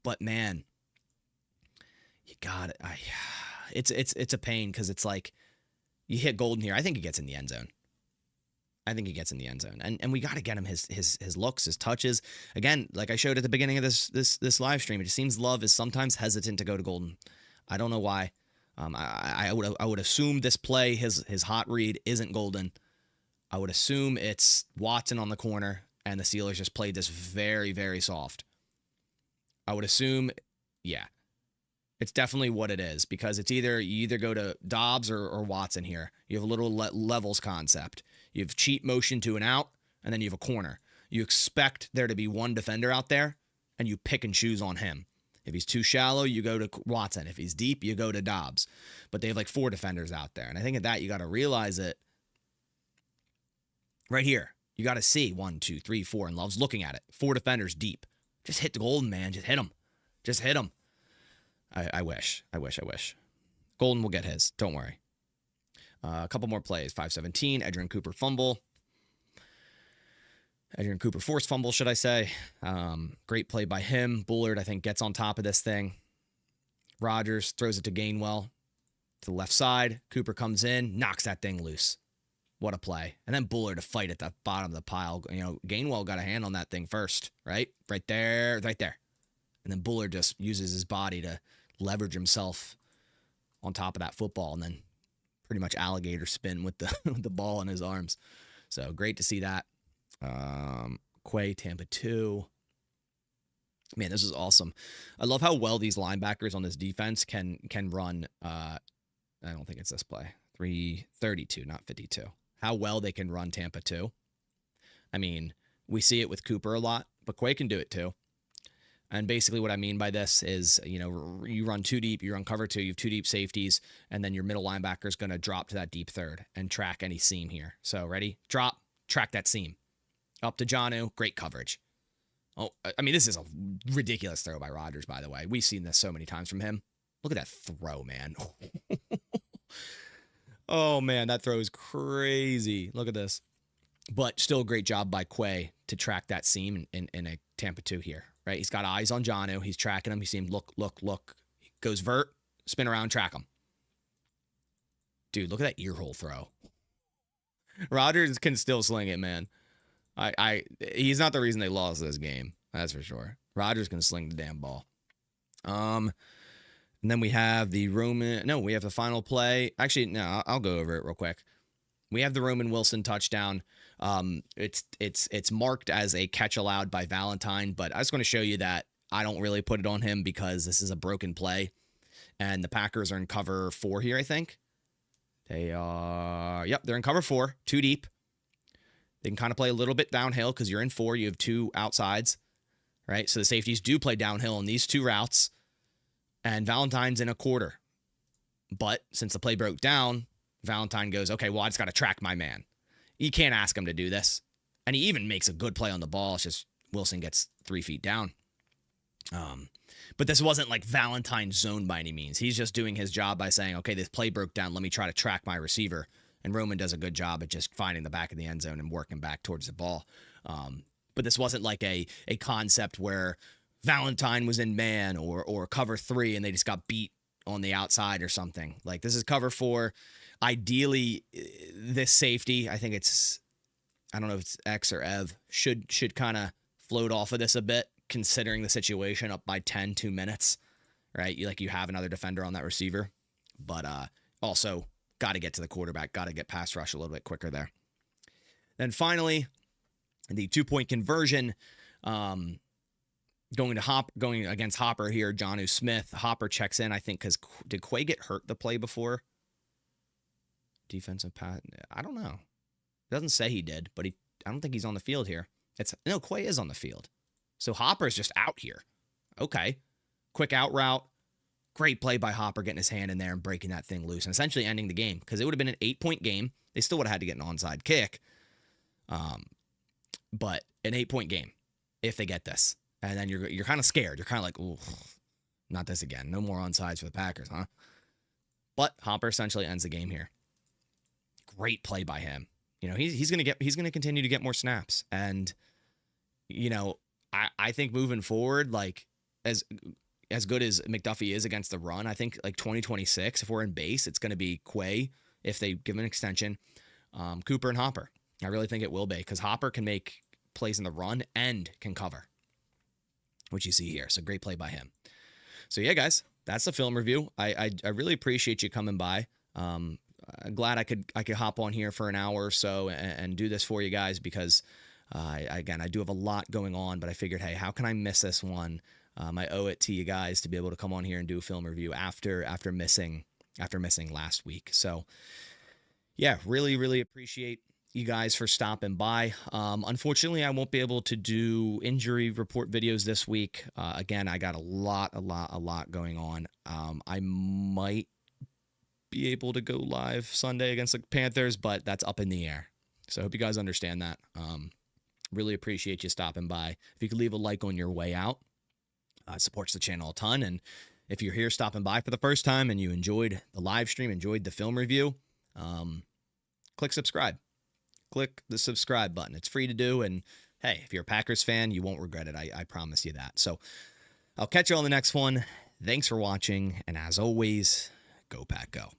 But man, you got it. It's a pain because it's like you hit Golden here. I think he gets in the end zone. And we got to get him his looks, his touches. Again, like I showed at the beginning of this live stream, it just seems Love is sometimes hesitant to go to Golden. I don't know why. I would assume this play, his hot read isn't Golden. I would assume it's Watson on the corner, and the Steelers just played this very, very soft. I would assume, yeah. It's definitely what it is, because it's you either go to Dobbs or Watson here. You have a little levels concept. You have cheat motion to an out, and then you have a corner. You expect there to be one defender out there, and you pick and choose on him. If he's too shallow, you go to Watson. If he's deep, you go to Dobbs. But they have like 4 defenders out there. And I think at that, you got to realize it right here. You got to see 1, 2, 3, 4, and Love's looking at it. 4 defenders deep. Just hit the Golden, man. Just hit him. Just hit him. I wish. Golden will get his. Don't worry. A couple more plays. 5-17. Edgerrin Cooper fumble. Edgerrin Cooper forced fumble, should I say. Great play by him. Bullard, I think, gets on top of this thing. Rodgers throws it to Gainwell to the left side. Cooper comes in, knocks that thing loose. What a play. And then Buller to fight at the bottom of the pile. Gainwell got a hand on that thing first, right? Right there, right there. And then Buller just uses his body to leverage himself on top of that football and then pretty much alligator spin with the with the ball in his arms. So great to see that. Quay, Tampa 2. Man, this is awesome. I love how well these linebackers on this defense can run. I don't think it's this play. 332, not 52. How well they can run Tampa 2. I mean, we see it with Cooper a lot, but Quay can do it too. And basically what I mean by this is, you run 2 deep, you run cover 2, you have 2 deep safeties, and then your middle linebacker is going to drop to that deep third and track any seam here. So ready? Drop, track that seam. Up to Jonnu, great coverage. Oh, I mean, this is a ridiculous throw by Rodgers, by the way. We've seen this so many times from him. Look at that throw, man. Oh, man, that throw is crazy. Look at this. But still a great job by Quay to track that seam in a Tampa 2 here, right? He's got eyes on Jonnu. He's tracking him. He's seeing look. He goes vert, spin around, track him. Dude, look at that ear hole throw. Rodgers can still sling it, man. He's not the reason they lost this game. That's for sure. Rodgers can sling the damn ball. And then we have the we have the final play. Actually, no, I'll go over it real quick. We have the Roman Wilson touchdown. It's marked as a catch allowed by Valentine, but I was going to show you that I don't really put it on him because this is a broken play, and the Packers are in cover 4 here, I think. They are, yep, they're in cover 4, 2 deep. They can kind of play a little bit downhill because you're in 4, you have 2 outsides, right? So the safeties do play downhill in these 2 routes, and Valentine's in a quarter. But since the play broke down, Valentine goes, okay, well, I just got to track my man. You can't ask him to do this. And he even makes a good play on the ball. It's just Wilson gets 3 feet down. But this wasn't like Valentine's zone by any means. He's just doing his job by saying, okay, this play broke down. Let me try to track my receiver. And Roman does a good job at just finding the back of the end zone and working back towards the ball. But this wasn't like a concept where Valentine was in man or cover 3 and they just got beat on the outside or something. Like, this is cover 4. Ideally, this safety, I think I don't know if it's X or Ev, should kind of float off of this a bit, considering the situation up by 10, 2 minutes, right? You have another defender on that receiver, but also got to get to the quarterback, got to get pass rush a little bit quicker there. Then finally, the 2-point conversion, going against Hopper here, Jonnu Smith. Hopper checks in, I think, because did Quay get hurt the play before? Defensive pass. I don't know. It doesn't say he did, but I don't think he's on the field here. Quay is on the field. So Hopper's just out here. Okay. Quick out route. Great play by Hopper getting his hand in there and breaking that thing loose and essentially ending the game, because it would have been an 8-point game. They still would have had to get an onside kick. But an 8-point game if they get this. And then you're kind of scared. You're kind of like, ooh, not this again. No more onsides for the Packers, huh? But Hopper essentially ends the game here. Great play by him. He's gonna continue to get more snaps, and I think moving forward, like as good as McDuffie is against the run, I think like 2026, if we're in base, it's gonna be Quay if they give him an extension, Cooper and Hopper. I really think it will be, because Hopper can make plays in the run and can cover, which you see here. So great play by him. So yeah, guys, that's the film review. I really appreciate you coming by. Glad I could hop on here for an hour or so and do this for you guys, because I do have a lot going on, but I figured, hey, how can I miss this one? I owe it to you guys to be able to come on here and do a film review after missing last week. So yeah, really appreciate you guys for stopping by. Unfortunately, I won't be able to do injury report videos this week. Again, I got a lot going on. I might be able to go live Sunday against the Panthers, but that's up in the air. So I hope you guys understand that. Really appreciate you stopping by. If you could leave a like on your way out, supports the channel a ton. And if you're here stopping by for the first time and you enjoyed the live stream, enjoyed the film review, click subscribe. Click the subscribe button. It's free to do. And hey, if you're a Packers fan, you won't regret it. I promise you that. So I'll catch you on the next one. Thanks for watching. And as always, go Pack Go.